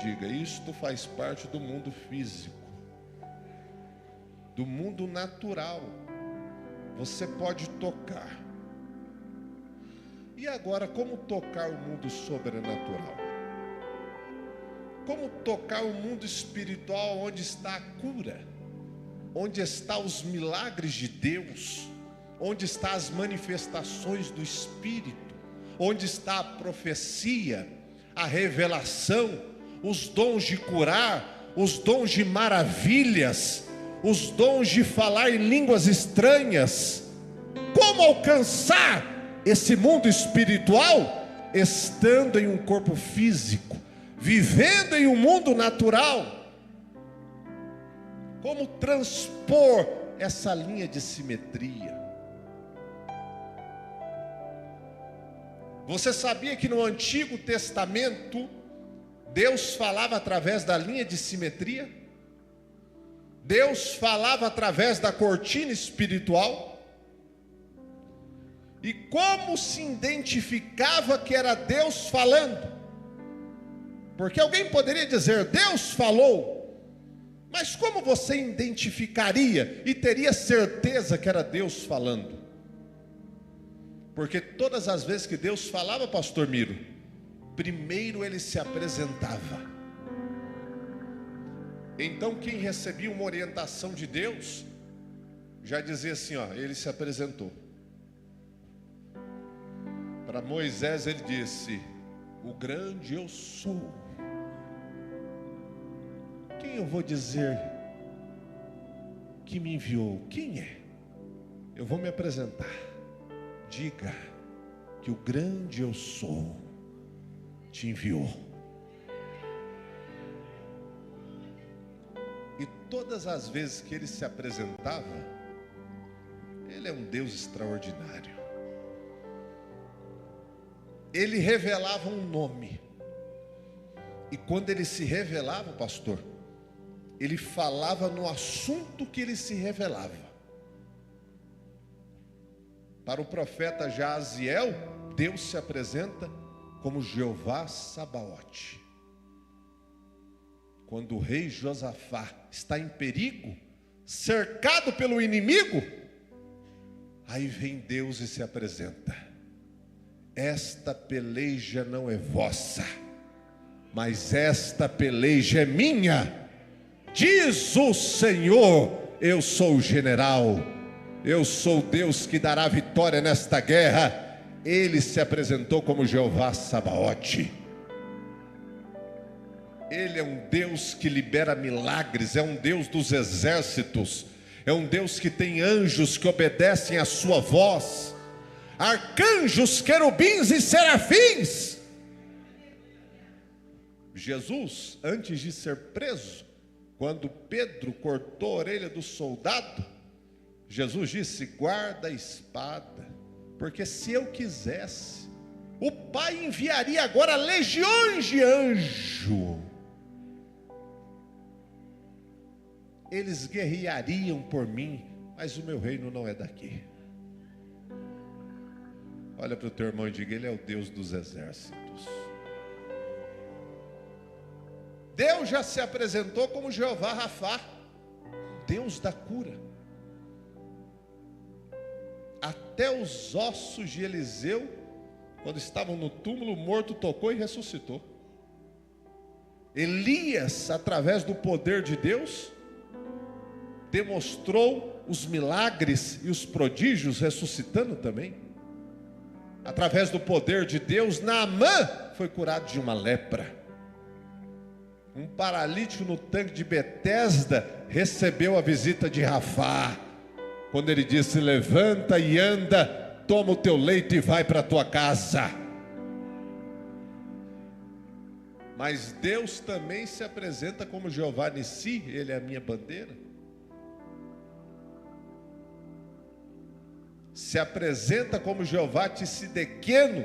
Diga, isto faz parte do mundo físico, do mundo natural. Você pode tocar. E agora, como tocar o mundo sobrenatural? Como tocar o mundo espiritual, onde está a cura? Onde estão os milagres de Deus? Onde estão as manifestações do Espírito? Onde está a profecia, a revelação, os dons de curar, os dons de maravilhas, os dons de falar em línguas estranhas? Como alcançar esse mundo espiritual estando em um corpo físico, vivendo em um mundo natural? Como transpor essa linha de simetria? Você sabia que no Antigo Testamento Deus falava através da linha de simetria? Deus falava através da cortina espiritual? E como se identificava que era Deus falando? Porque alguém poderia dizer, Deus falou, mas como você identificaria e teria certeza que era Deus falando? Porque todas as vezes que Deus falava, pastor Miro, primeiro ele se apresentava. Então quem recebia uma orientação de Deus, já dizia assim, ó, ele se apresentou. Para Moisés ele disse, o grande eu sou. Quem eu vou dizer que me enviou? Quem é? Eu vou me apresentar. Diga que o grande eu sou te enviou. E todas as vezes que ele se apresentava, ele é um Deus extraordinário. Ele revelava um nome. E quando ele se revelava, pastor, ele falava no assunto que ele se revelava. Para o profeta Jaziel, Deus se apresenta como Jeová Sabaote. Quando o rei Josafá está em perigo, cercado pelo inimigo, aí vem Deus e se apresenta. Esta peleja não é vossa, mas esta peleja é minha, diz o Senhor. Eu sou o general, eu sou Deus que dará vitória nesta guerra. Ele se apresentou como Jeová Sabaote. Ele é um Deus que libera milagres, é um Deus dos exércitos, é um Deus que tem anjos que obedecem à sua voz, arcanjos, querubins e serafins. Jesus, antes de ser preso, quando Pedro cortou a orelha do soldado, Jesus disse, guarda a espada, porque se eu quisesse, o Pai enviaria agora legiões de anjos. Eles guerreariam por mim, mas o meu reino não é daqui. Olha para o teu irmão e diga, ele é o Deus dos exércitos. Deus já se apresentou como Jeová Rafá, Deus da cura. Até os ossos de Eliseu, quando estavam no túmulo, o morto tocou e ressuscitou. Elias, através do poder de Deus, demonstrou os milagres e os prodígios, ressuscitando também. Através do poder de Deus, Naamã foi curado de uma lepra. Um paralítico no tanque de Betesda recebeu a visita de Rafá, quando ele disse, levanta e anda, toma o teu leito e vai para a tua casa. Mas Deus também se apresenta como Jeová Nissi, ele é a minha bandeira. Se apresenta como Jeová Tsidqueno,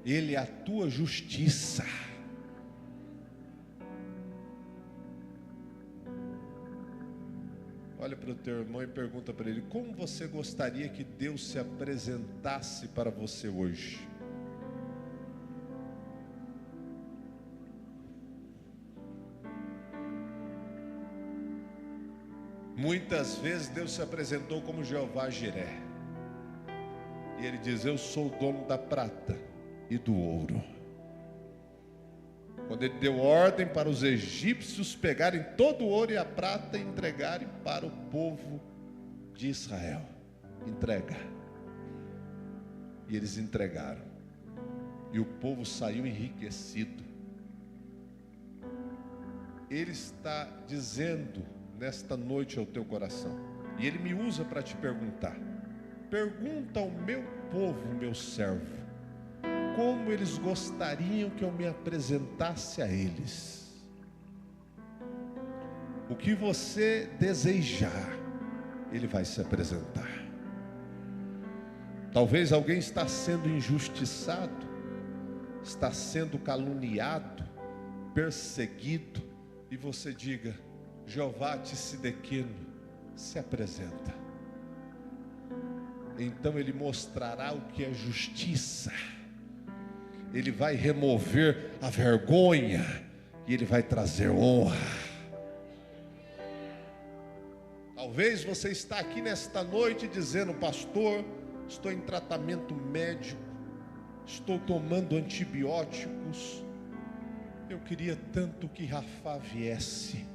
ele é a tua justiça. Olha para o teu irmão e pergunta para ele, como você gostaria que Deus se apresentasse para você hoje? Muitas vezes Deus se apresentou como Jeová Jiré. E Ele diz: eu sou o dono da prata e do ouro. Quando Ele deu ordem para os egípcios pegarem todo o ouro e a prata e entregarem para o povo de Israel. Entrega. E eles entregaram. E o povo saiu enriquecido. Ele está dizendo nesta noite ao teu coração, e Ele me usa para te perguntar: pergunta ao meu povo, meu servo, como eles gostariam que eu me apresentasse a eles. O que você desejar, Ele vai se apresentar. Talvez alguém está sendo injustiçado, está sendo caluniado, perseguido, e você diga: Jeová Tsidequeno, se apresenta. Então Ele mostrará o que é justiça. Ele vai remover a vergonha e Ele vai trazer honra. Talvez você está aqui nesta noite dizendo: pastor, estou em tratamento médico, estou tomando antibióticos. Eu queria tanto que Rafá viesse.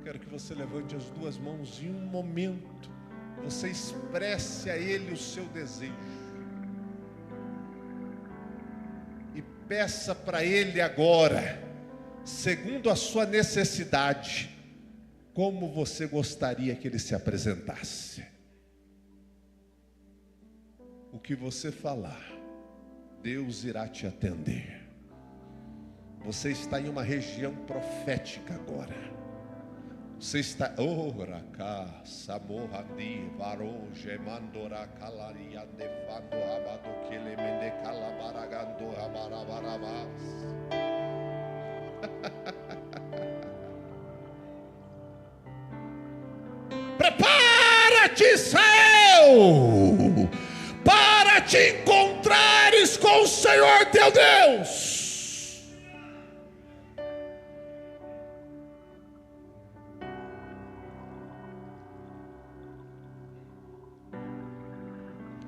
Quero que você levante as duas mãos em um momento. Você expresse a Ele o seu desejo. E peça para Ele agora, segundo a sua necessidade, como você gostaria que Ele se apresentasse. O que você falar, Deus irá te atender. Você está em uma região profética agora. Você está... Prepara-te, Israel, para te encontrares com o Senhor teu Deus.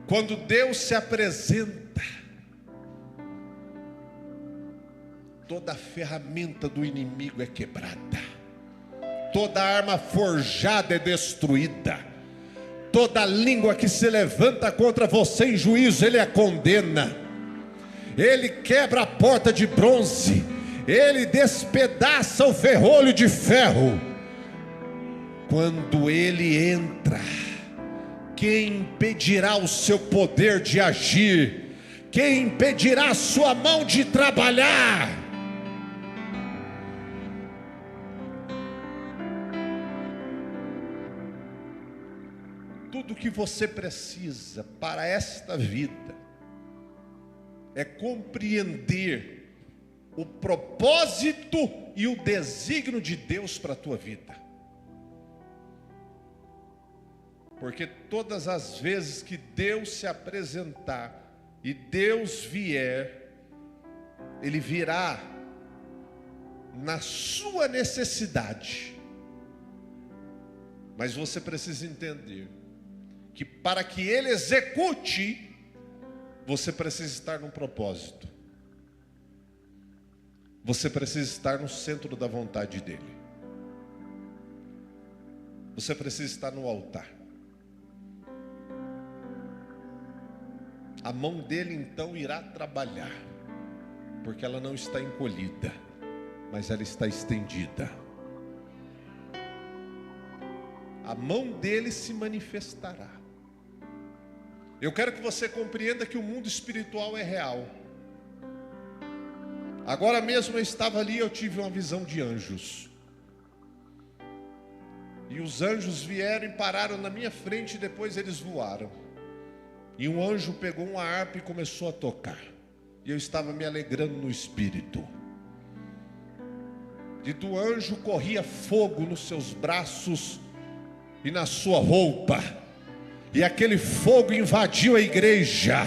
Quando Deus se apresenta, toda a ferramenta do inimigo é quebrada, toda arma forjada é destruída, toda língua que se levanta contra você em juízo, Ele a condena. Ele quebra a porta de bronze, Ele despedaça o ferrolho de ferro. Quando Ele entra, quem impedirá o seu poder de agir? Quem impedirá a sua mão de trabalhar? Tudo que você precisa para esta vida é compreender o propósito e o desígnio de Deus para a tua vida. Porque todas as vezes que Deus se apresentar e Deus vier, Ele virá na sua necessidade. Mas você precisa entender que para que Ele execute, você precisa estar num propósito. Você precisa estar no centro da vontade dEle. Você precisa estar no altar. A mão dele então irá trabalhar, porque ela não está encolhida, mas ela está estendida. A mão dele se manifestará. Eu quero que você compreenda que o mundo espiritual é real. Agora mesmo eu estava ali e eu tive uma visão de anjos. E os anjos vieram e pararam na minha frente e depois eles voaram. E um anjo pegou uma harpa e começou a tocar. E eu estava me alegrando no espírito. E do anjo corria fogo nos seus braços e na sua roupa. E aquele fogo invadiu a igreja.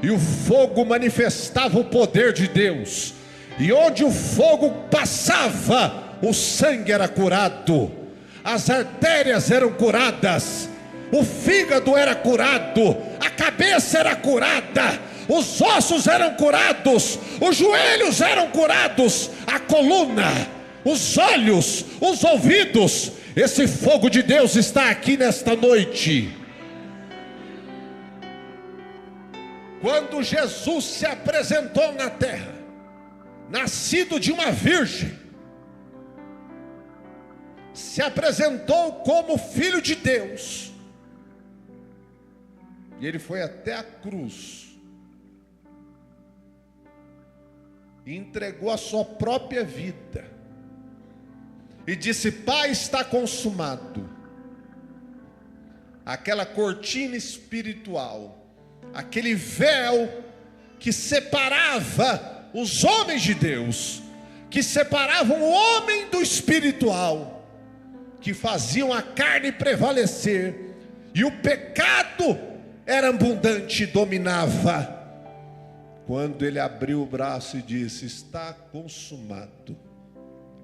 E o fogo manifestava o poder de Deus. E onde o fogo passava, o sangue era curado, as artérias eram curadas, o fígado era curado, a cabeça era curada, os ossos eram curados, os joelhos eram curados, a coluna, os olhos, os ouvidos. Esse fogo de Deus está aqui nesta noite. Quando Jesus se apresentou na terra, nascido de uma virgem, se apresentou como Filho de Deus, e ele foi até a cruz, e entregou a sua própria vida, e disse: Pai, está consumado. Aquela cortina espiritual, aquele véu que separava os homens de Deus, que separavam o homem do espiritual, que faziam a carne prevalecer, e o pecado era abundante e dominava. Quando ele abriu o braço e disse: está consumado,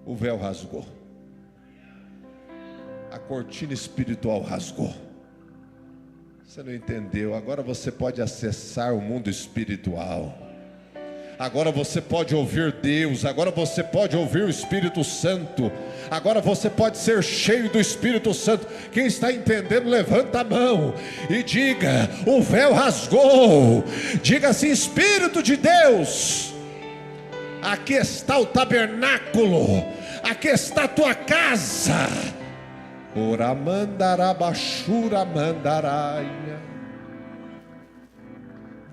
o véu rasgou, a cortina espiritual rasgou. Você não entendeu? Agora você pode acessar o mundo espiritual. Agora você pode ouvir Deus, agora você pode ouvir o Espírito Santo, agora você pode ser cheio do Espírito Santo. Quem está entendendo, levanta a mão e diga: o véu rasgou. Diga assim: Espírito de Deus, aqui está o tabernáculo, aqui está a tua casa.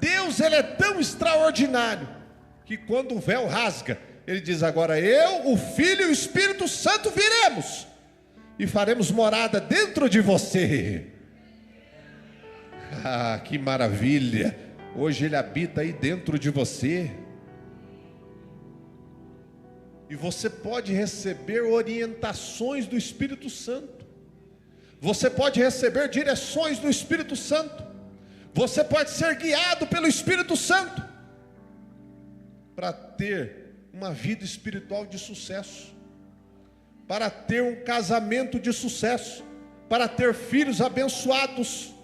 Deus, ele é tão extraordinário que quando o véu rasga, ele diz: agora eu, o Filho e o Espírito Santo viremos e faremos morada dentro de você. Ah, que maravilha! Hoje ele habita aí dentro de você. E você pode receber orientações do Espírito Santo. Você pode receber direções do Espírito Santo. Você pode ser guiado pelo Espírito Santo para ter uma vida espiritual de sucesso, para ter um casamento de sucesso, para ter filhos abençoados,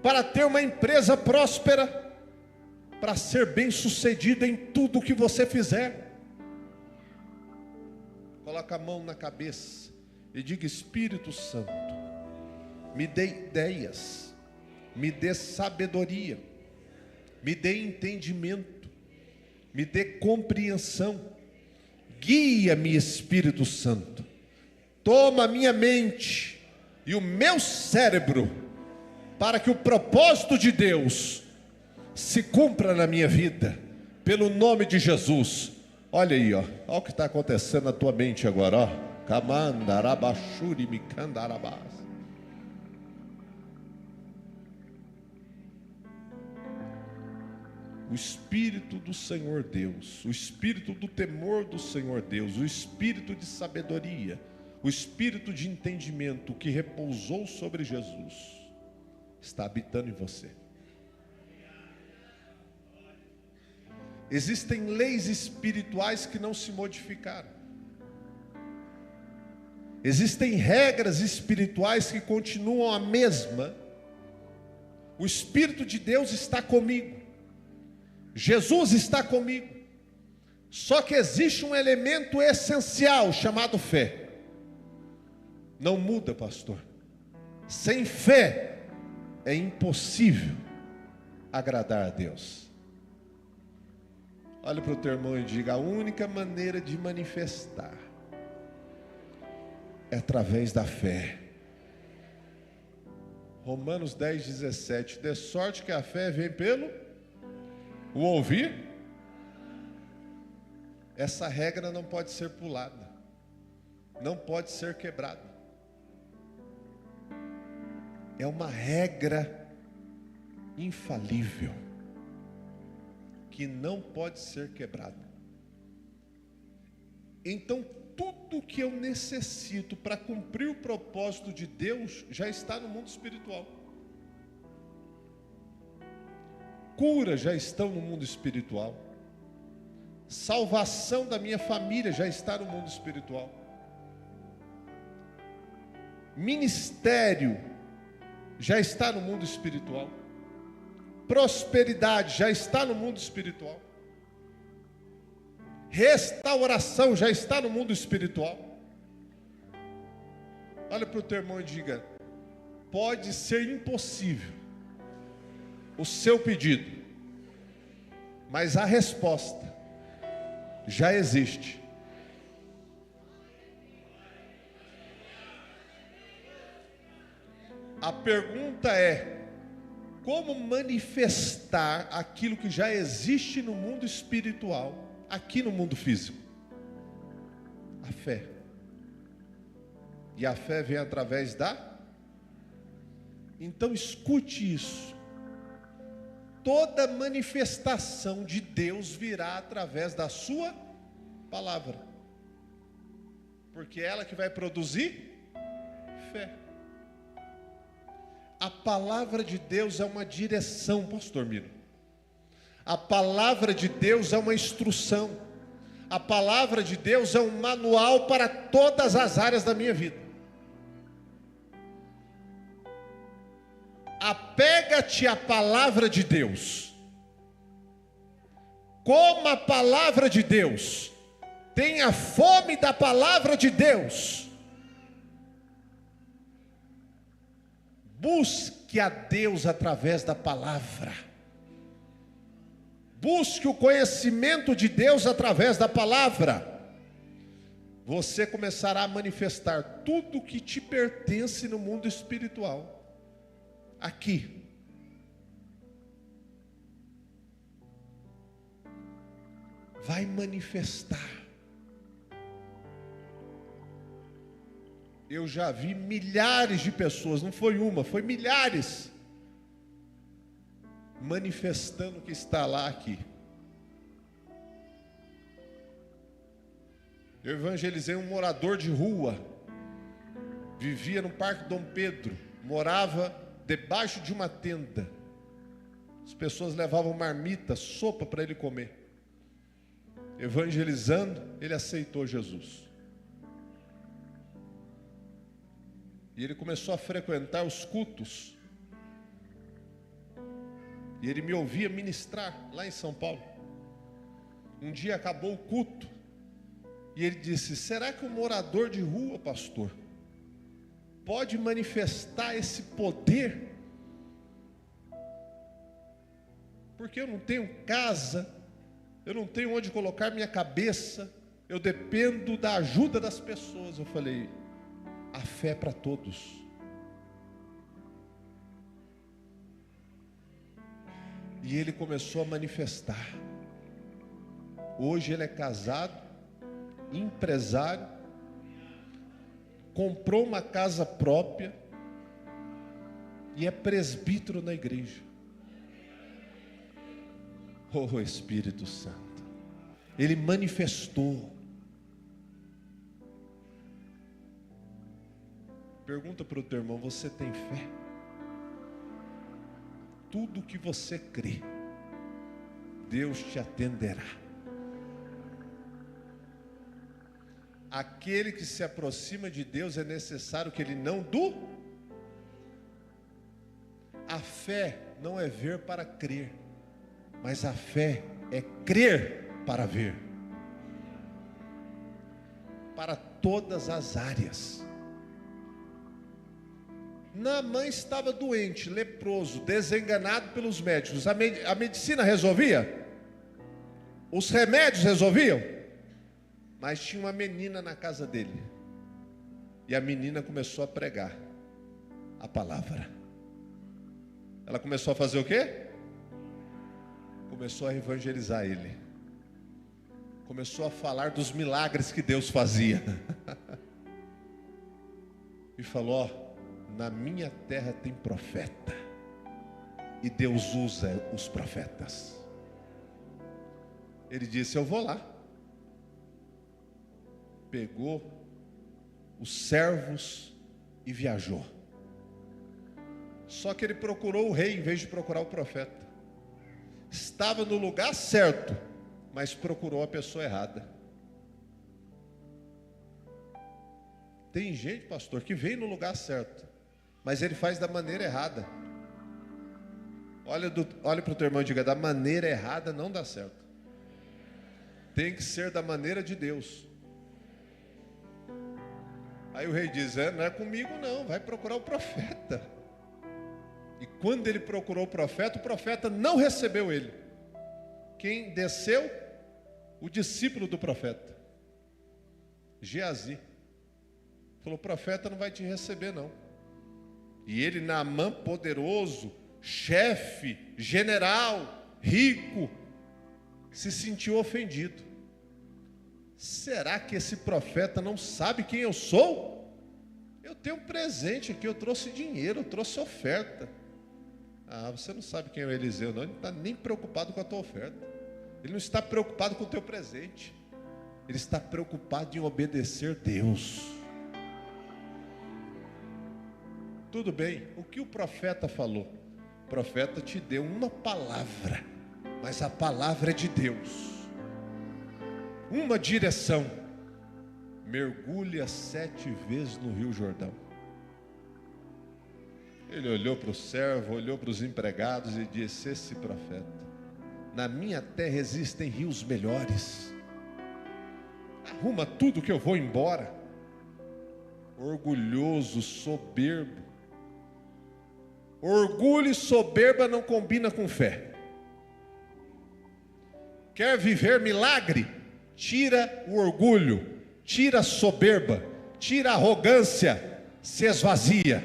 para ter uma empresa próspera, para ser bem-sucedido em tudo que você fizer. Coloca a mão na cabeça e diga: Espírito Santo, me dê ideias, me dê sabedoria, me dê entendimento, me dê compreensão, guia-me, Espírito Santo, toma a minha mente e o meu cérebro, para que o propósito de Deus se cumpra na minha vida, pelo nome de Jesus. Olha aí, olha o que está acontecendo na tua mente agora, ó. Kamandarabashuri mikandarabas. O Espírito do Senhor Deus, o Espírito do temor do Senhor Deus, o Espírito de sabedoria, o Espírito de entendimento que repousou sobre Jesus, está habitando em você. Existem leis espirituais que não se modificaram. Existem regras espirituais que continuam a mesma. O Espírito de Deus está comigo. Jesus está comigo. Só que existe um elemento essencial chamado fé. Não muda, pastor. Sem fé é impossível agradar a Deus. Olha para o teu irmão e diga: a única maneira de manifestar é através da fé. Romanos 10:17. De sorte que a fé vem pelo o ouvir. Essa regra não pode ser pulada, não pode ser quebrada. É uma regra infalível, que não pode ser quebrada. Então, tudo que eu necessito para cumprir o propósito de Deus já está no mundo espiritual. Cura já estão no mundo espiritual, Salvação da minha família já está no mundo espiritual. Ministério já está no mundo espiritual. Prosperidade já está no mundo espiritual. Restauração já está no mundo espiritual. Olha para o teu irmão e diga: pode ser impossível o seu pedido, mas a resposta já existe. A pergunta é: como manifestar aquilo que já existe no mundo espiritual, aqui no mundo físico? A fé. E a fé vem através da... Então escute isso. Toda manifestação de Deus virá através da sua palavra. Porque é ela que vai produzir fé. A palavra de Deus é uma direção, pastor Miro. A palavra de Deus é uma instrução. A palavra de Deus é um manual para todas as áreas da minha vida. Apega-te à palavra de Deus. Coma a palavra de Deus. Tenha fome da palavra de Deus. Busque a Deus através da palavra. Busque o conhecimento de Deus através da palavra. Você começará a manifestar tudo que te pertence no mundo espiritual. Aqui. Vai manifestar. Eu já vi milhares de pessoas, não foi uma, foi milhares, manifestando o que está lá aqui. Eu evangelizei um morador de rua, vivia no Parque Dom Pedro, morava debaixo de uma tenda. As pessoas levavam marmita, sopa para ele comer. Evangelizando, ele aceitou Jesus. E ele começou a frequentar os cultos. E ele me ouvia ministrar lá em São Paulo. Um dia acabou o culto. E ele disse: será que um morador de rua, pastor, pode manifestar esse poder? Porque eu não tenho casa, eu não tenho onde colocar minha cabeça, eu dependo da ajuda das pessoas. Eu falei: a fé é para todos. E ele começou a manifestar. Hoje ele é casado, empresário, comprou uma casa própria e é presbítero na igreja. Oh Espírito Santo, ele manifestou. Pergunta para o teu irmão: você tem fé? Tudo que você crê, Deus te atenderá. Aquele que se aproxima de Deus é necessário que ele não A fé não é ver para crer, mas a fé é crer para ver. Para todas as áreas. Naamã estava doente, leproso, desenganado pelos médicos. A medicina resolvia? Os remédios resolviam? Mas tinha uma menina na casa dele. E a menina começou a pregar a palavra. Ela começou a fazer o quê? Começou a evangelizar ele. Começou a falar dos milagres que Deus fazia. E falou: ó, na minha terra tem profeta, e Deus usa os profetas. Ele disse: eu vou lá. Pegou os servos e viajou. Só que ele procurou o rei em vez de procurar o profeta. Estava no lugar certo, mas procurou a pessoa errada. Tem gente, pastor, que vem no lugar certo, mas ele faz da maneira errada. Olha para o teu irmão e diga: da maneira errada não dá certo. Tem que ser da maneira de Deus. Aí o rei diz: não é comigo não, vai procurar o profeta. E quando ele procurou o profeta não recebeu ele. Quem desceu? O discípulo do profeta, Geazi. Falou: o profeta não vai te receber não. E ele, Naamã, poderoso, chefe, general, rico, se sentiu ofendido. Será que esse profeta não sabe quem eu sou? Eu tenho um presente aqui, eu trouxe dinheiro, eu trouxe oferta. Você não sabe quem é o Eliseu não, ele não está nem preocupado com a tua oferta. Ele não está preocupado com o teu presente. Ele está preocupado em obedecer Deus. Tudo bem, o que o profeta falou? O profeta te deu uma palavra, mas a palavra é de Deus. Uma direção: mergulha 7 vezes no Rio Jordão. Ele olhou para o servo, olhou para os empregados e disse: esse profeta, na minha terra existem rios melhores. Arruma tudo que eu vou embora. Orgulhoso, soberbo. Orgulho e soberba não combina com fé. Quer viver milagre? Tira o orgulho, tira a soberba, tira a arrogância, se esvazia.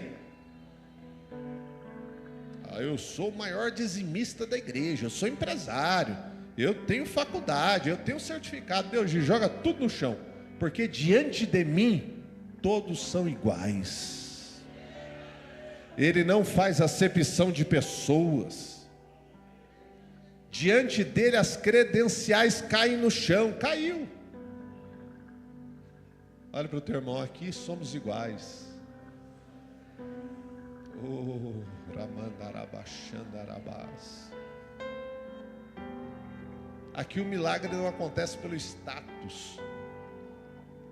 Eu sou o maior dizimista da igreja, eu sou empresário, eu tenho faculdade, eu tenho certificado. Deus joga tudo no chão, porque diante de mim todos são iguais. Ele não faz acepção de pessoas. Diante dele as credenciais caem no chão. Caiu. Olha para o teu irmão: aqui somos iguais. Aqui o milagre não acontece pelo status.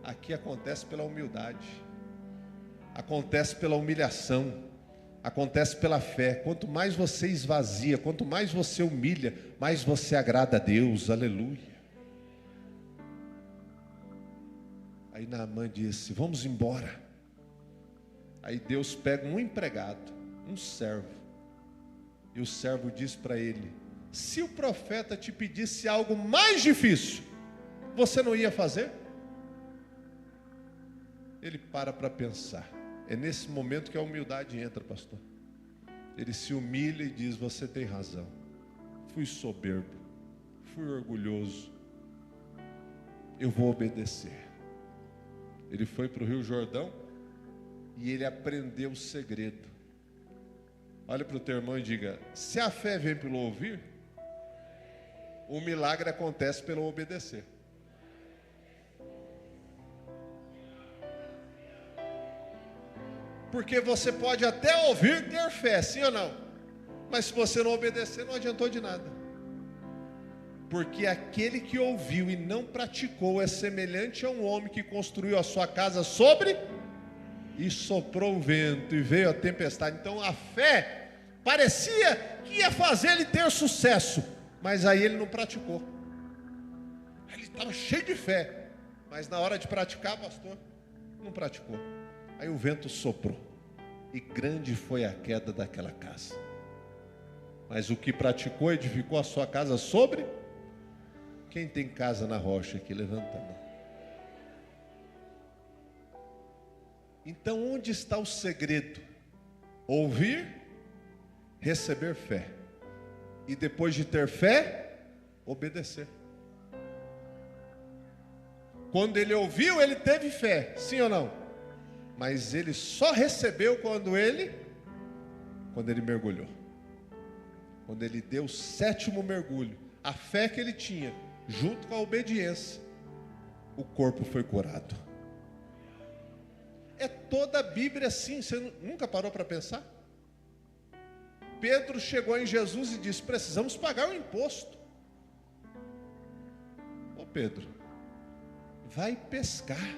Aqui acontece pela humildade. Acontece pela humilhação. Acontece pela fé. Quanto mais você esvazia, quanto mais você humilha, mais você agrada a Deus. Aleluia. Aí Naamã disse: vamos embora. Aí Deus pega um empregado, um servo, e o servo diz para ele: se o profeta te pedisse algo mais difícil, você não ia fazer? Ele para pensar. É nesse momento que a humildade entra, pastor. Ele se humilha e diz: você tem razão, fui soberbo, fui orgulhoso, eu vou obedecer. Ele foi para o Rio Jordão e ele aprendeu o segredo. Olha para o teu irmão e diga: se a fé vem pelo ouvir, o milagre acontece pelo obedecer. Porque você pode até ouvir, ter fé, sim ou não? Mas se você não obedecer, não adiantou de nada. Porque aquele que ouviu e não praticou é semelhante a um homem que construiu a sua casa sobre, e soprou o vento e veio a tempestade. Então a fé parecia que ia fazer ele ter sucesso, mas aí ele não praticou. Ele estava cheio de fé, mas na hora de praticar, pastor, não praticou. Aí o vento soprou, e grande foi a queda daquela casa. Mas o que praticou, edificou a sua casa sobre. Quem tem casa na rocha aqui, levanta a mão. Então onde está o segredo? Ouvir, receber fé, e depois de ter fé, obedecer. Quando ele ouviu, ele teve fé, sim ou não? Mas ele só recebeu quando ele mergulhou. Quando ele deu o 7º mergulho, a fé que ele tinha, junto com a obediência, o corpo foi curado. É toda a Bíblia assim. Você nunca parou para pensar? Pedro chegou em Jesus e disse: precisamos pagar o imposto. Pedro, vai pescar.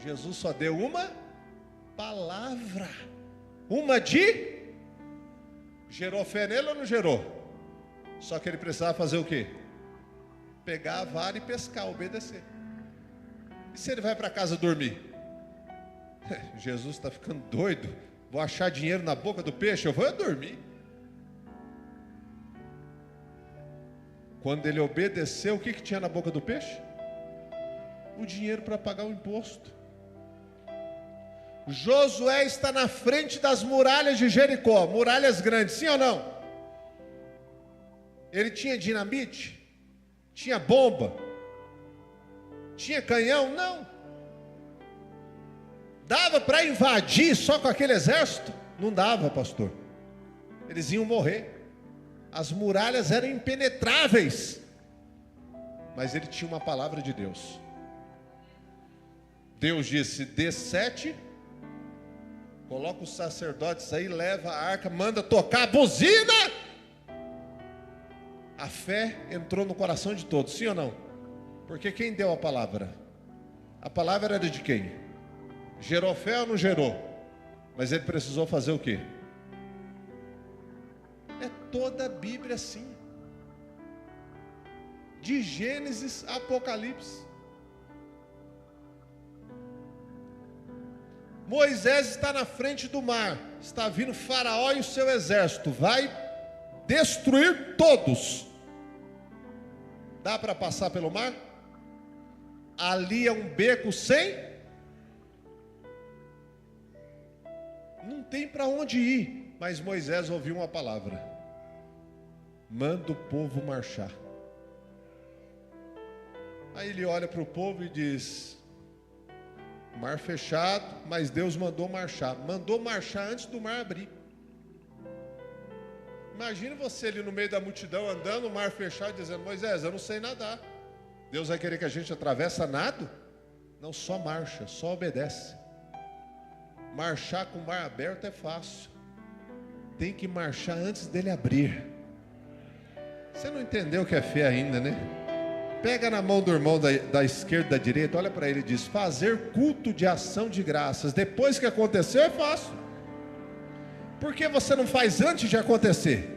Jesus só deu uma palavra. Uma de... Gerou fé nele ou não gerou? Só que ele precisava fazer o quê? Pegar a vara e pescar, obedecer. E se ele vai para casa dormir? Jesus está ficando doido. Vou achar dinheiro na boca do peixe, eu vou dormir. Quando ele obedeceu, o que tinha na boca do peixe? O dinheiro para pagar o imposto. Josué está na frente das muralhas de Jericó, muralhas grandes, sim ou não? Ele tinha dinamite? Tinha bomba? Tinha canhão? Não. Dava para invadir só com aquele exército? Não dava, pastor. Eles iam morrer. As muralhas eram impenetráveis. Mas ele tinha uma palavra de Deus. Deus disse: dê 7, coloca os sacerdotes aí, leva a arca, manda tocar a buzina. A fé entrou no coração de todos, sim ou não? Porque quem deu a palavra? A palavra era de quem? Gerou fé ou não gerou? Mas ele precisou fazer o quê? É toda a Bíblia assim. De Gênesis a Apocalipse. Moisés está na frente do mar. Está vindo Faraó e o seu exército. Vai destruir todos. Dá para passar pelo mar? Ali é um beco sem... Não tem para onde ir. Mas Moisés ouviu uma palavra: manda o povo marchar. Aí ele olha para o povo e diz: mar fechado, mas Deus mandou marchar. Mandou marchar antes do mar abrir. Imagina você ali no meio da multidão andando, o mar fechado, dizendo: Moisés, eu não sei nadar. Deus vai querer que a gente atravesse nado? Não, só marcha, só obedece. Marchar com o mar aberto é fácil. Tem que marchar antes dele abrir. Você não entendeu o que é fé ainda, né? Pega na mão do irmão da esquerda e da direita, olha para ele e diz: fazer culto de ação de graças depois que aconteceu é fácil. Por que você não faz antes de acontecer?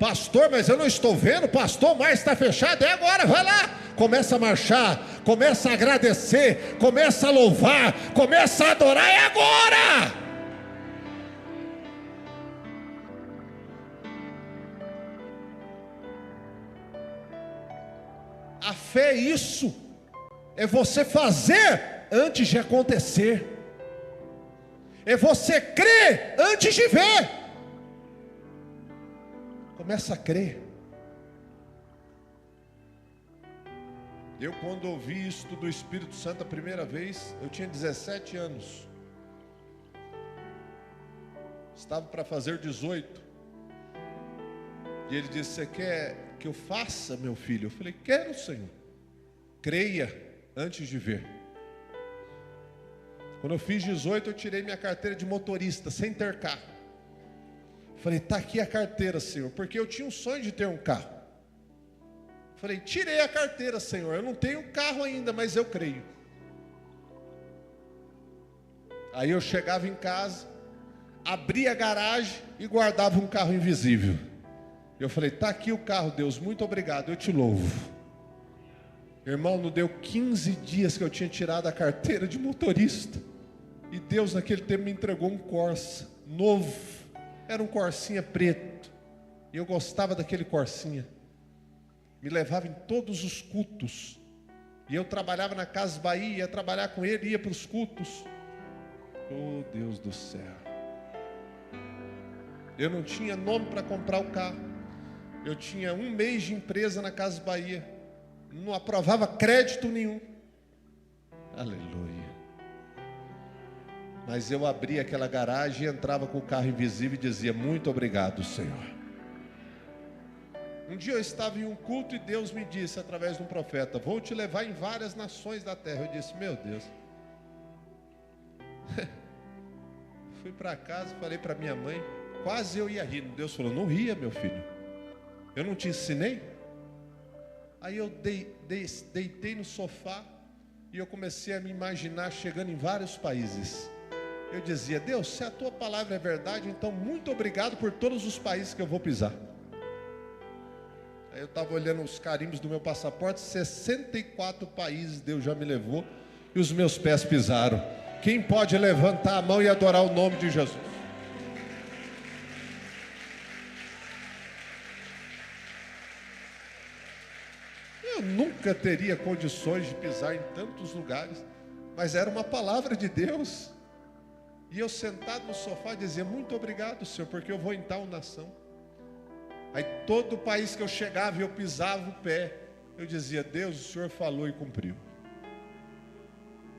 Pastor, mas eu não estou vendo. Pastor, o mar está fechado. É agora, vai lá. Começa a marchar, começa a agradecer, começa a louvar, começa a adorar. É agora. A fé é isso. É você fazer antes de acontecer. É você crer antes de ver. Começa a crer. Eu, quando ouvi isso do Espírito Santo a primeira vez, eu tinha 17 anos. Estava para fazer 18. E ele disse: você quer que eu faça, meu filho? Eu falei: quero, Senhor. Creia antes de ver. Quando eu fiz 18, eu tirei minha carteira de motorista, sem ter carro. Falei: está aqui a carteira, Senhor, porque eu tinha um sonho de ter um carro. Falei: tirei a carteira, Senhor, eu não tenho carro ainda, mas eu creio. Aí eu chegava em casa, abria a garagem e guardava um carro invisível. Eu falei: está aqui o carro, Deus, muito obrigado, eu te louvo. Irmão, não deu 15 dias que eu tinha tirado a carteira de motorista, e Deus naquele tempo me entregou um Corsa novo. Era um Corsinha preto, e eu gostava daquele Corsinha. Me levava em todos os cultos, e eu trabalhava na Casa Bahia, ia trabalhar com ele, ia para os cultos. Oh, Deus do céu. Eu não tinha nome para comprar o carro. Eu tinha 1 mês de empresa na Casa Bahia, não aprovava crédito nenhum. Aleluia. Mas eu abria aquela garagem e entrava com o carro invisível e dizia: muito obrigado, Senhor. Um dia eu estava em um culto e Deus me disse através de um profeta: vou te levar em várias nações da terra. Eu disse: meu Deus. Fui para casa, falei para minha mãe, quase eu ia rir. Deus falou: não ria, meu filho. Eu não te ensinei? Aí eu deitei no sofá e eu comecei a me imaginar chegando em vários países. Eu dizia: Deus, se a tua palavra é verdade, então muito obrigado por todos os países que eu vou pisar. Aí eu estava olhando os carimbos do meu passaporte, 64 países Deus já me levou e os meus pés pisaram. Quem pode levantar a mão e adorar o nome de Jesus? Eu nunca teria condições de pisar em tantos lugares, mas era uma palavra de Deus. E eu sentado no sofá dizia: muito obrigado, Senhor, porque eu vou em tal nação. Aí todo país que eu chegava e eu pisava o pé, eu dizia: Deus, o Senhor falou e cumpriu.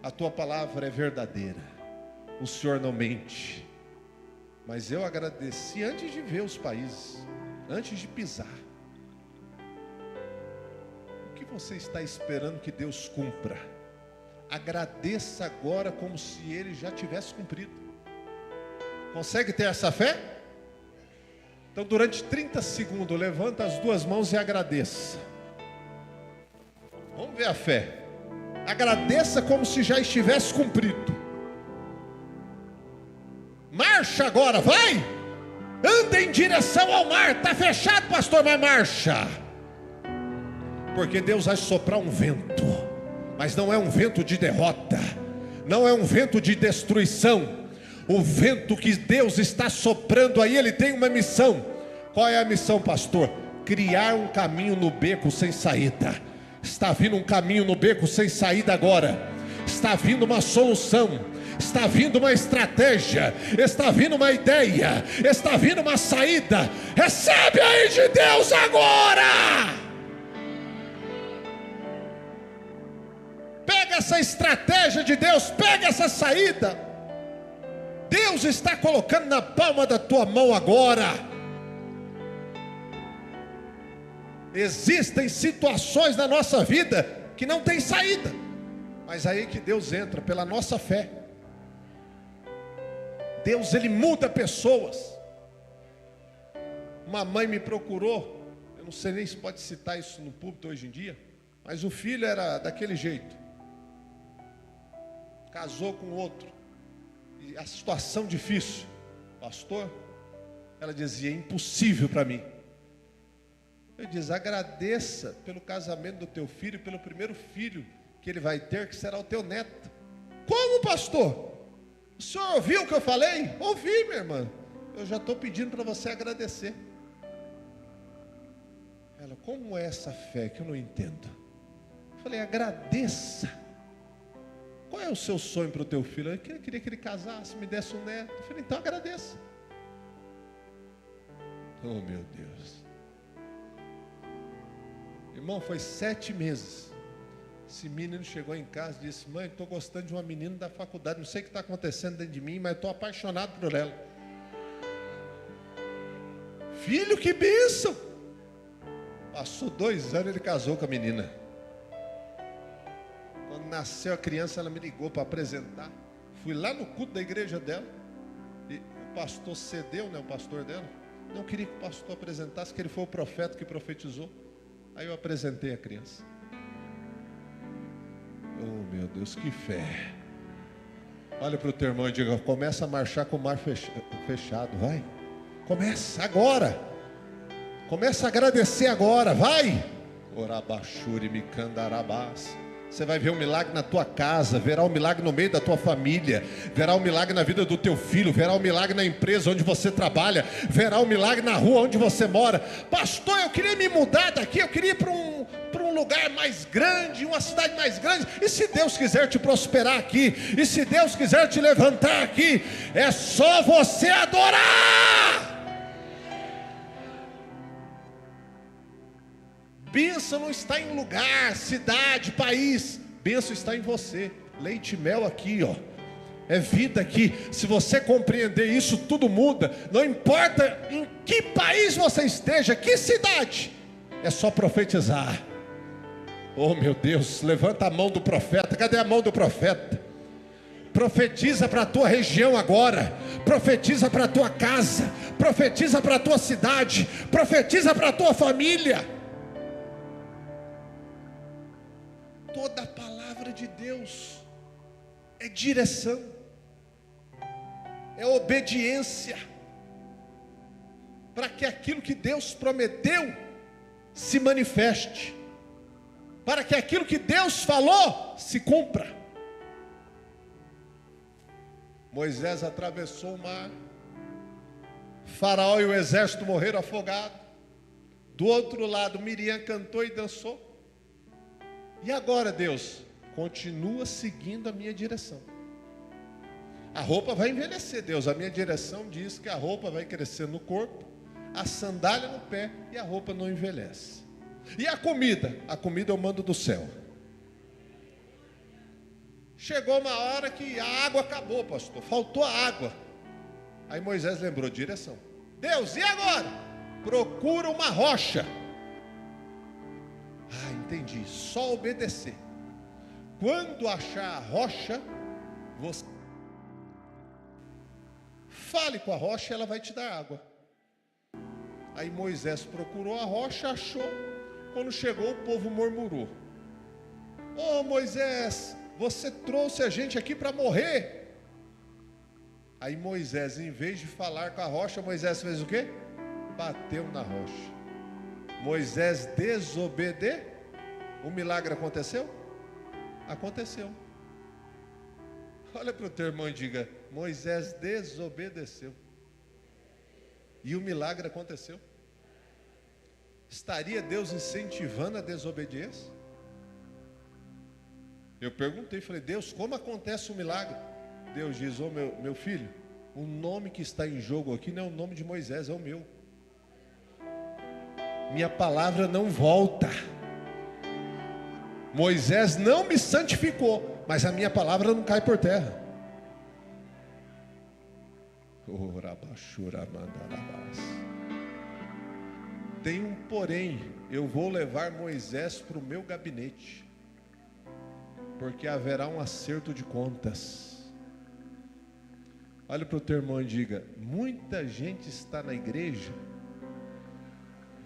A tua palavra é verdadeira, o Senhor não mente. Mas eu agradeci antes de ver os países, antes de pisar. O que você está esperando que Deus cumpra? Agradeça agora como se Ele já tivesse cumprido. Consegue ter essa fé? Então durante 30 segundos, levanta as duas mãos e agradeça. Vamos ver a fé. Agradeça como se já estivesse cumprido. Marcha agora, vai! Anda em direção ao mar. Está fechado, pastor, mas marcha. Porque Deus vai soprar um vento, mas não é um vento de derrota, não é um vento de destruição. O vento que Deus está soprando aí, ele tem uma missão. Qual é a missão, pastor? Criar um caminho no beco sem saída. Está vindo um caminho no beco sem saída agora. Está vindo uma solução, está vindo uma estratégia, está vindo uma ideia, está vindo uma saída. Recebe aí de Deus agora. Pega essa estratégia de Deus, pega essa saída. Deus está colocando na palma da tua mão agora. Existem situações na nossa vida que não tem saída, mas aí que Deus entra pela nossa fé. Deus, ele muda pessoas. Uma mãe me procurou, eu não sei nem se pode citar isso no púlpito hoje em dia, mas o filho era daquele jeito, casou com outro, e a situação difícil, pastor, ela dizia: é impossível para mim. Eu disse: agradeça pelo casamento do teu filho, pelo primeiro filho que ele vai ter, que será o teu neto. Como, pastor? O senhor ouviu o que eu falei? Ouvi, minha irmã. Eu já estou pedindo para você agradecer. Ela: como é essa fé que eu não entendo? Eu falei: agradeça. Qual é o seu sonho para o teu filho? Eu queria que ele casasse, me desse um neto. Eu falei: então agradeça. Oh, meu Deus. Irmão, foi 7 meses. Esse menino chegou em casa e disse: mãe, estou gostando de uma menina da faculdade. Não sei o que está acontecendo dentro de mim, mas estou apaixonado por ela. Filho, que bênção. Passou 2 anos, ele casou com a menina. Quando nasceu a criança, ela me ligou para apresentar. Fui lá no culto da igreja dela. E o pastor cedeu, né, o pastor dela. Não queria que o pastor apresentasse, que ele foi o profeta que profetizou. Aí eu apresentei a criança. Oh, meu Deus, que fé. Olha para o teu irmão e diga: começa a marchar com o mar fechado, vai. Começa agora. Começa a agradecer agora, vai. Orabachuri me candarabás. Você vai ver um milagre na tua casa, verá um milagre no meio da tua família, verá um milagre na vida do teu filho, verá um milagre na empresa onde você trabalha, verá um milagre na rua onde você mora. Pastor, eu queria me mudar daqui, eu queria ir para um lugar mais grande, uma cidade mais grande. E se Deus quiser te prosperar aqui, e se Deus quiser te levantar aqui, é só você adorar. Bênção não está em lugar, cidade, país. Bênção está em você. Leite e mel aqui, ó. É vida aqui. Se você compreender isso, tudo muda. Não importa em que país você esteja, que cidade. É só profetizar. Oh, meu Deus, levanta a mão do profeta. Cadê a mão do profeta? Profetiza para a tua região agora. Profetiza para a tua casa. Profetiza para a tua cidade. Profetiza para a tua família. Toda a palavra de Deus é direção, é obediência, para que aquilo que Deus prometeu se manifeste, para que aquilo que Deus falou se cumpra. Moisés atravessou o mar, Faraó e o exército morreram afogados. Do outro lado, Miriam cantou e dançou. E agora, Deus, continua seguindo a minha direção. A roupa vai envelhecer, Deus. A minha direção diz que a roupa vai crescer no corpo, a sandália no pé e a roupa não envelhece. E a comida? A comida eu mando do céu. Chegou uma hora que a água acabou, pastor. Faltou a água. Aí Moisés lembrou, direção. Deus, e agora? Procura uma rocha. Ah, entendi. Só obedecer. Quando achar a rocha, você fale com a rocha e ela vai te dar água. Aí Moisés procurou a rocha, achou. Quando chegou, o povo murmurou. Ô Moisés, você trouxe a gente aqui para morrer. Aí Moisés, em vez de falar com a rocha, Moisés fez o quê? Bateu na rocha. Moisés desobedeceu. O milagre aconteceu? Aconteceu. Olha para o teu irmão e diga: Moisés desobedeceu. E o milagre aconteceu. Estaria Deus incentivando a desobediência? Eu perguntei, falei: Deus, como acontece o milagre? Deus diz: ô meu filho, o nome que está em jogo aqui não é o nome de Moisés, é o meu. Minha palavra não volta. Moisés não me santificou, mas a minha palavra não cai por terra. Tem um porém, eu vou levar Moisés para o meu gabinete, porque haverá um acerto de contas. Olha para o teu irmão e diga: muita gente está na igreja,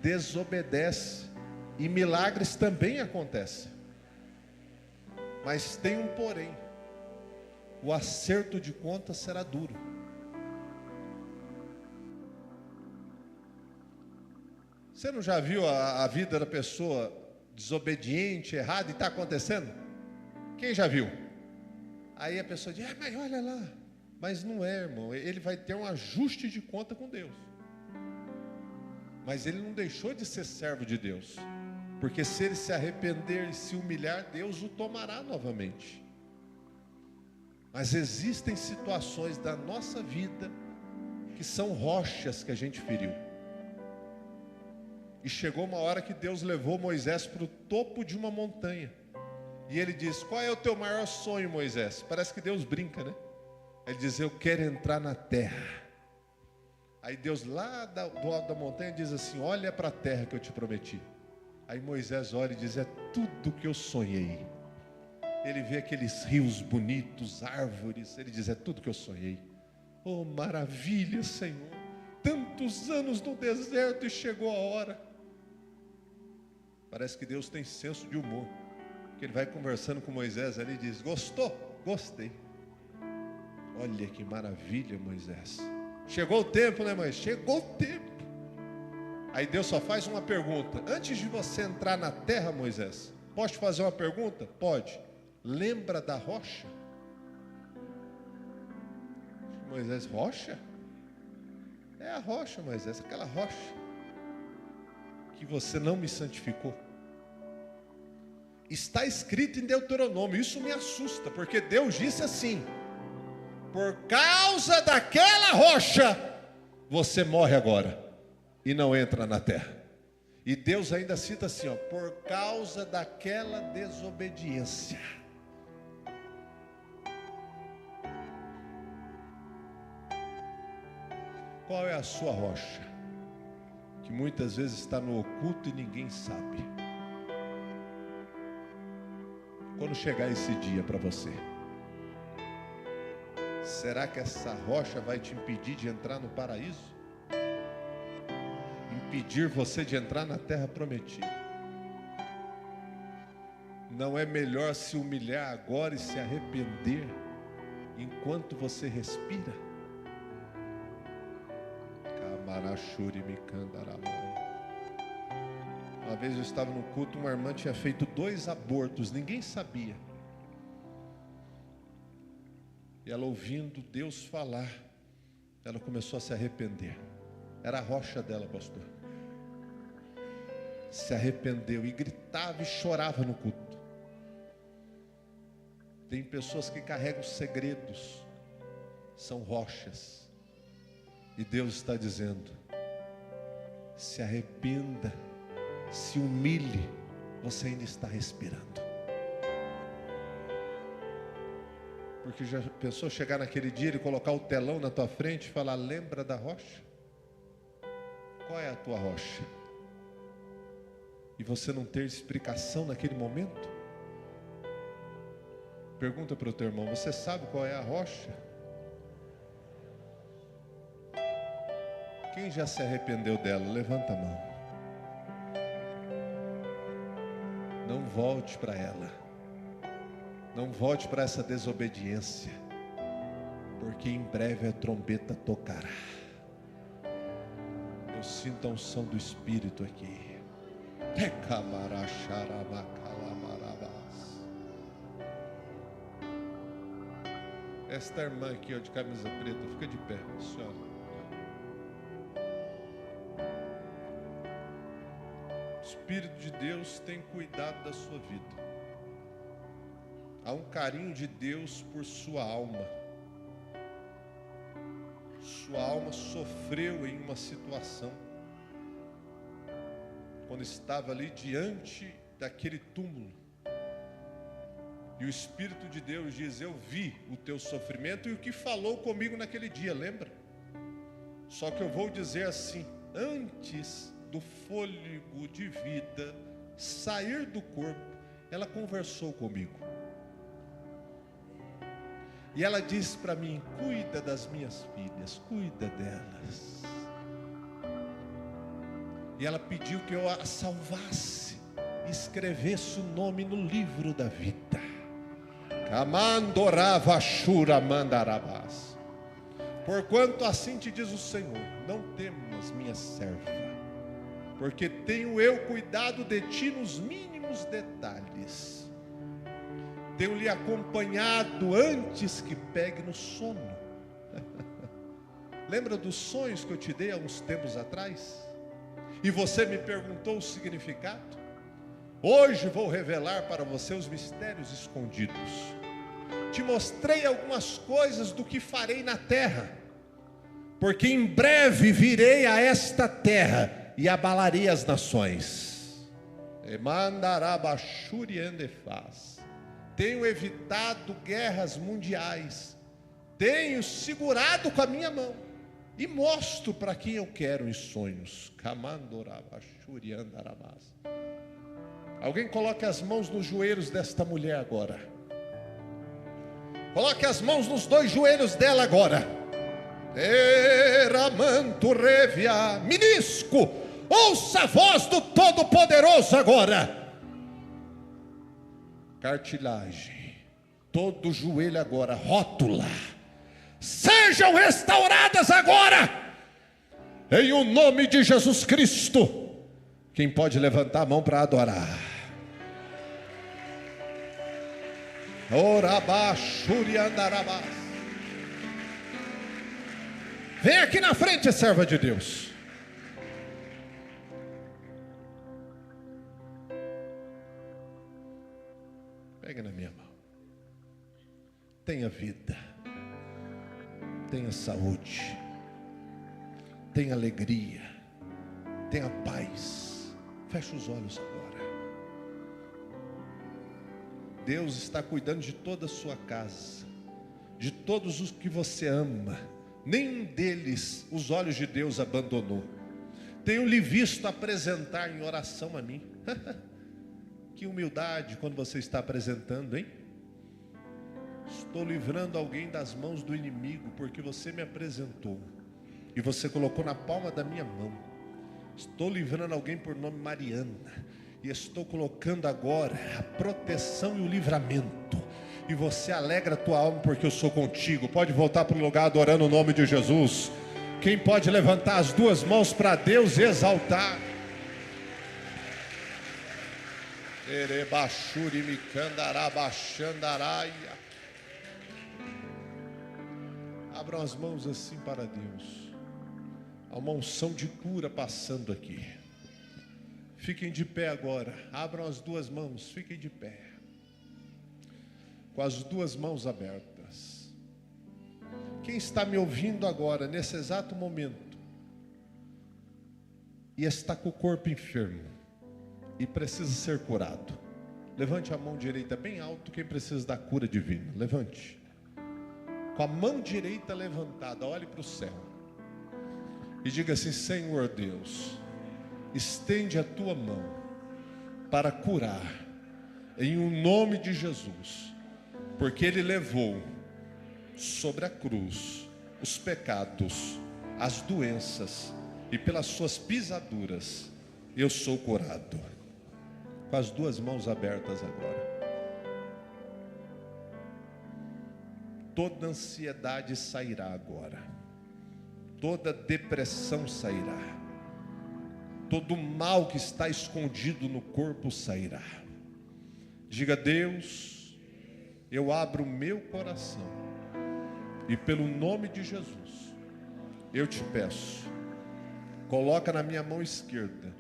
desobedece, e milagres também acontecem, mas tem um porém: o acerto de contas será duro. Você não já viu a vida da pessoa desobediente, errada, e está acontecendo? Quem já viu? Aí a pessoa diz: mas olha lá. Mas não é, irmão. Ele vai ter um ajuste de conta com Deus. Mas ele não deixou de ser servo de Deus. Porque se ele se arrepender e se humilhar, Deus o tomará novamente. Mas existem situações da nossa vida que são rochas que a gente feriu. E chegou uma hora que Deus levou Moisés para o topo de uma montanha. E ele diz: qual é o teu maior sonho, Moisés? Parece que Deus brinca, né? Ele diz: eu quero entrar na terra. Aí Deus lá do alto da montanha diz assim: olha para a terra que eu te prometi. Aí Moisés olha e diz: é tudo que eu sonhei. Ele vê aqueles rios bonitos, árvores. Ele diz: é tudo que eu sonhei. Oh, maravilha, Senhor. Tantos anos no deserto e chegou a hora. Parece que Deus tem senso de humor, que ele vai conversando com Moisés ali e diz: gostou? Gostei. Olha que maravilha, Moisés. Chegou o tempo, né, Moisés? Chegou o tempo. Aí Deus só faz uma pergunta: antes de você entrar na terra, Moisés, posso te fazer uma pergunta? Pode. Lembra da rocha? Moisés: rocha? É a rocha, Moisés, aquela rocha que você não me santificou. Está escrito em Deuteronômio. Isso me assusta, porque Deus disse assim: por causa daquela rocha, você morre agora e não entra na terra. E Deus ainda cita assim, ó: por causa daquela desobediência. Qual é a sua rocha? Que muitas vezes está no oculto e ninguém sabe. Quando chegar esse dia para você, será que essa rocha vai te impedir de entrar no paraíso? Impedir você de entrar na terra prometida? Não é melhor se humilhar agora e se arrepender enquanto você respira? Uma vez eu estava no culto, uma irmã tinha feito 2 abortos, ninguém sabia. E ela, ouvindo Deus falar, ela começou a se arrepender. Era a rocha dela, pastor. Se arrependeu e gritava e chorava no culto. Tem pessoas que carregam segredos, são rochas. E Deus está dizendo: se arrependa, se humilhe, você ainda está respirando. Porque já pensou chegar naquele dia e colocar o telão na tua frente e falar: lembra da rocha? Qual é a tua rocha? E você não ter explicação naquele momento? Pergunta para o teu irmão: você sabe qual é a rocha? Quem já se arrependeu dela? Levanta a mão. Não volte para ela. Não volte para essa desobediência, porque em breve a trombeta tocará. Eu sinto a unção do Espírito aqui. Esta irmã aqui, ó, de camisa preta, fica de pé, senhora. O Espírito de Deus tem cuidado da sua vida. Há um carinho de Deus por sua alma. Sua alma sofreu em uma situação, quando estava ali diante daquele túmulo. E o Espírito de Deus diz: eu vi o teu sofrimento e o que falou comigo naquele dia, lembra? Só que eu vou dizer assim: antes do fôlego de vida sair do corpo, ela conversou comigo. E ela disse para mim: cuida das minhas filhas, cuida delas. E ela pediu que eu a salvasse, escrevesse o nome no livro da vida. Porquanto assim te diz o Senhor: não temas, minha serva, porque tenho eu cuidado de ti nos mínimos detalhes. Tenho lhe acompanhado antes que pegue no sono. Lembra dos sonhos que eu te dei há uns tempos atrás? E você me perguntou o significado? Hoje vou revelar para você os mistérios escondidos. Te mostrei algumas coisas do que farei na terra, porque em breve virei a esta terra e abalarei as nações. Tenho evitado guerras mundiais, tenho segurado com a minha mão e mostro para quem eu quero em sonhos. Alguém coloque as mãos nos joelhos desta mulher agora. Coloque as mãos nos 2 joelhos dela agora. Minisco, ouça a voz do Todo-Poderoso agora. Cartilagem, todo joelho agora, rótula, sejam restauradas agora, em o nome de Jesus Cristo. Quem pode levantar a mão para adorar? Vem aqui na frente, serva de Deus. Pega na minha mão. Tenha vida, tenha saúde, tenha alegria, tenha paz. Feche os olhos agora. Deus está cuidando de toda a sua casa, de todos os que você ama. Nenhum deles os olhos de Deus abandonou. Tenho lhe visto apresentar em oração a mim. Que humildade quando você está apresentando, hein? Estou livrando alguém das mãos do inimigo, porque você me apresentou e você colocou na palma da minha mão. Estou livrando alguém por nome Mariana, E estou colocando agora a proteção e o livramento. E você alegra a tua alma porque eu sou contigo. Pode voltar para o lugar adorando o nome de Jesus. Quem pode levantar as duas mãos para Deus e exaltar? Abram as mãos assim para Deus. Há uma unção de cura passando aqui. Fiquem de pé agora. Abram as duas mãos, fiquem de pé. Com as duas mãos abertas. Quem está me ouvindo agora, nesse exato momento, e está com o corpo enfermo e precisa ser curado, levante a mão direita bem alto. Quem precisa da cura divina, levante. Com a mão direita levantada, olhe para o céu e diga assim: Senhor Deus, estende a tua mão para curar, em o nome de Jesus, porque Ele levou sobre a cruz os pecados, as doenças, e pelas suas pisaduras eu sou curado. Com as duas mãos abertas agora. Toda ansiedade sairá agora. Toda depressão sairá. Todo mal que está escondido no corpo sairá. Diga: Deus, eu abro o meu coração e pelo nome de Jesus eu te peço, coloca na minha mão esquerda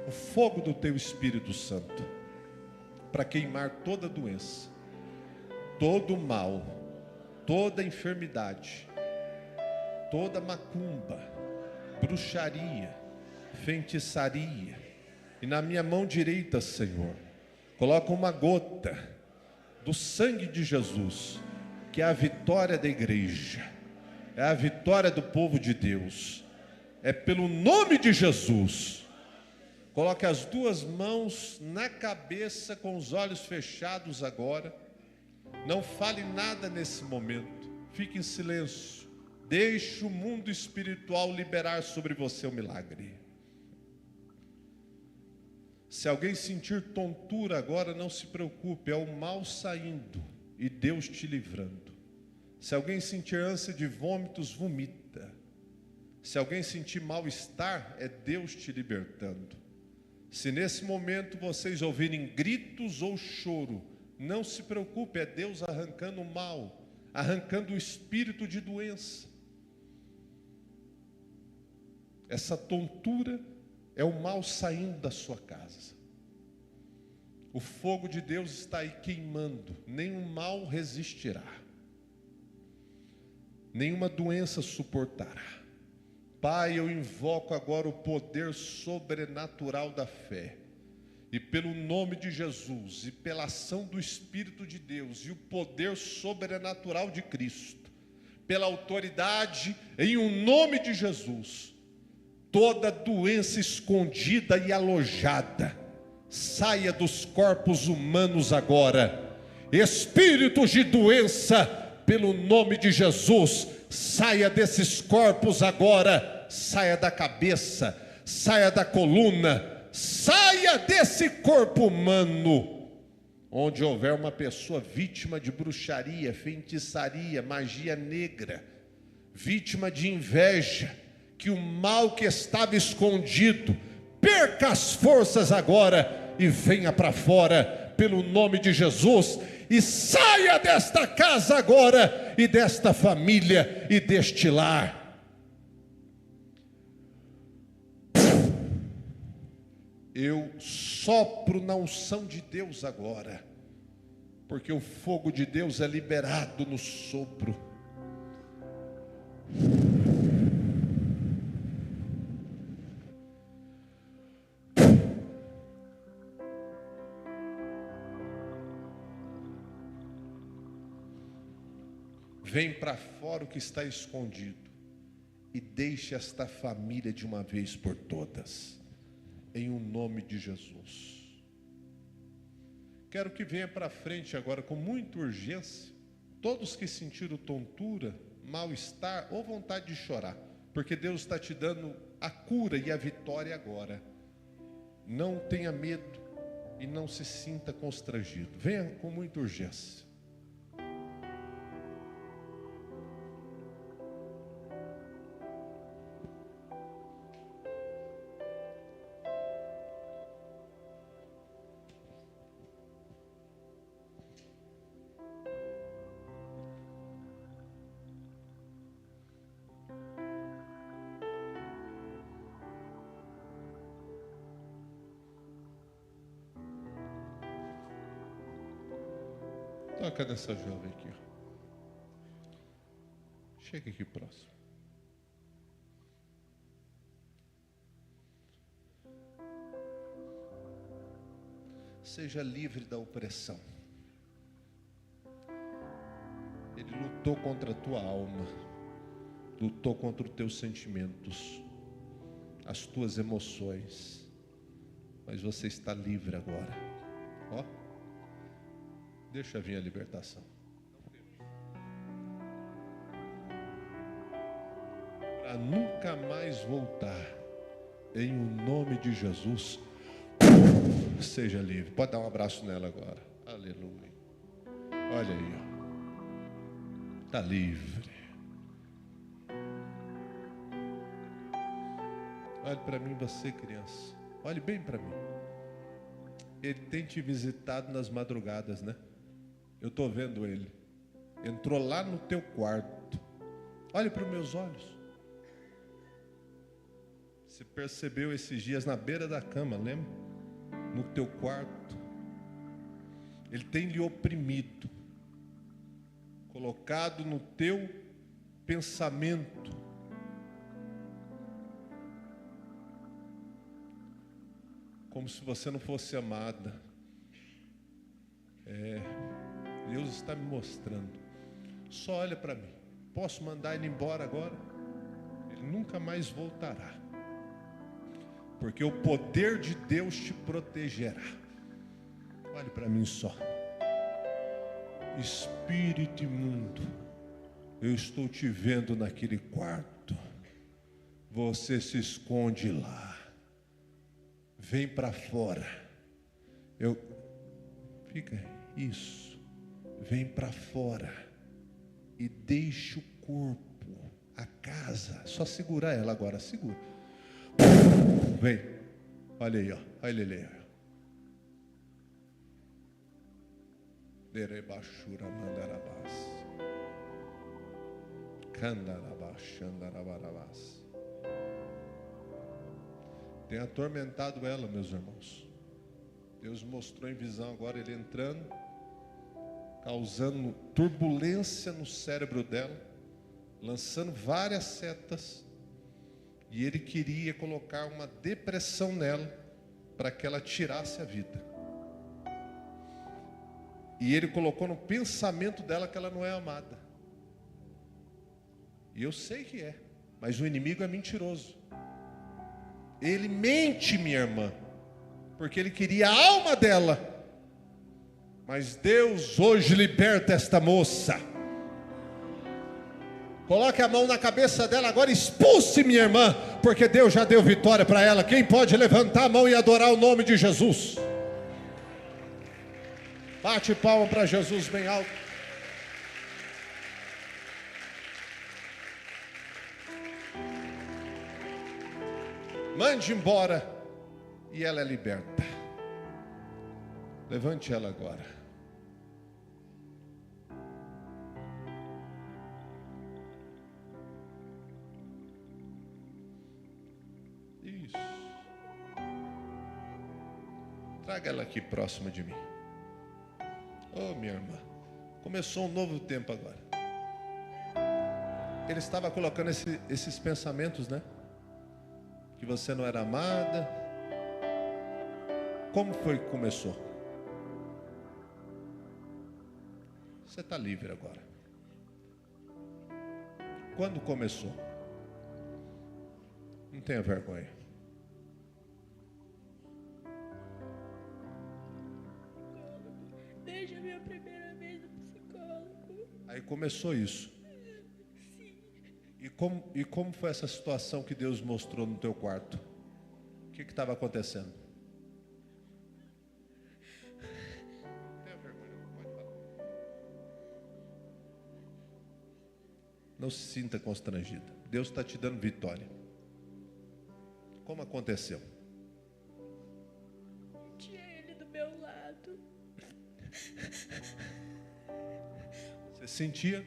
o fogo do teu Espírito Santo para queimar toda doença, todo mal, toda enfermidade, toda macumba, bruxaria, feitiçaria. E na minha mão direita, Senhor, coloca uma gota do sangue de Jesus, que é a vitória da igreja, é a vitória do povo de Deus. É pelo nome de Jesus. Coloque as duas mãos na cabeça, com os olhos fechados agora. Não fale nada nesse momento. Fique em silêncio. Deixe o mundo espiritual liberar sobre você o milagre. Se alguém sentir tontura agora, não se preocupe, é o mal saindo e Deus te livrando. Se alguém sentir ânsia de vômitos, vomita. Se alguém sentir mal-estar, é Deus te libertando. Se nesse momento vocês ouvirem gritos ou choro, não se preocupe, é Deus arrancando o mal, arrancando o espírito de doença. Essa tontura é o mal saindo da sua casa. O fogo de Deus está aí queimando, nenhum mal resistirá, nenhuma doença suportará. Pai, eu invoco agora o poder sobrenatural da fé, e pelo nome de Jesus, e pela ação do Espírito de Deus, e o poder sobrenatural de Cristo, pela autoridade, em o nome de Jesus, toda doença escondida e alojada, saia dos corpos humanos agora. Espíritos de doença, pelo nome de Jesus, saia desses corpos agora, saia da cabeça, saia da coluna, saia desse corpo humano. Onde houver uma pessoa vítima de bruxaria, feitiçaria, magia negra, vítima de inveja, que o mal que estava escondido perca as forças agora e venha para fora, pelo nome de Jesus, e saia desta casa agora, e desta família, e deste lar. Eu sopro na unção de Deus agora, porque o fogo de Deus é liberado no sopro. Vem para fora o que está escondido e deixe esta família de uma vez por todas, em o nome de Jesus. Quero que venha para frente agora com muita urgência, todos que sentiram tontura, mal-estar ou vontade de chorar, porque Deus está te dando a cura e a vitória agora. Não tenha medo e não se sinta constrangido. Venha com muita urgência. Toca nessa jovem aqui, ó. Chega aqui próximo. Seja livre da opressão. Ele lutou contra a tua alma, lutou contra os teus sentimentos, as tuas emoções, mas você está livre agora. Ó. Deixa vir a libertação. Para nunca mais voltar, em o nome de Jesus, seja livre. Pode dar um abraço nela agora. Aleluia. Olha aí, ó. Está livre. Olhe para mim, você, criança. Olhe bem para mim. Ele tem te visitado nas madrugadas, né? Eu estou vendo ele. Entrou lá no teu quarto. Olhe para os meus olhos. Você percebeu esses dias na beira da cama, lembra? No teu quarto. Ele tem lhe oprimido. Colocado no teu pensamento. Como se você não fosse amada. Deus está me mostrando. Só olha para mim. Posso mandar ele embora agora? Ele nunca mais voltará. Porque o poder de Deus te protegerá. Olhe para mim só. Espírito imundo, eu estou te vendo naquele quarto. Você se esconde lá. Vem para fora. Fica isso. Vem para fora e deixa o corpo, a casa. Só segurar ela agora, segura. Vem. Olha aí, ó. Olha ele aí, ó. Derebachura mandarabás. Candarabachandarabarabás. Tem atormentado ela, meus irmãos. Deus mostrou em visão agora ele entrando, causando turbulência no cérebro dela, lançando várias setas, e ele queria colocar uma depressão nela, para que ela tirasse a vida. E ele colocou no pensamento dela que ela não é amada. E eu sei que é, mas o inimigo é mentiroso. Ele mente, minha irmã, porque ele queria a alma dela. Mas Deus hoje liberta esta moça. Coloque a mão na cabeça dela agora, expulse, minha irmã, porque Deus já deu vitória para ela. Quem pode levantar a mão e adorar o nome de Jesus? Bate palma para Jesus bem alto. Mande embora e ela é liberta. Levante ela agora. Isso. Traga ela aqui próxima de mim. Oh, minha irmã, começou um novo tempo agora. Ele estava colocando esses pensamentos, né? Que você não era amada. Como foi que começou? Você está livre agora. Quando começou? Não tenha vergonha. Desde a minha primeira vez no psicólogo. Aí começou isso. Sim. E como foi essa situação que Deus mostrou no teu quarto? O que estava acontecendo? Não se sinta constrangida. Deus está te dando vitória. Como aconteceu? Tinha ele do meu lado. Você sentia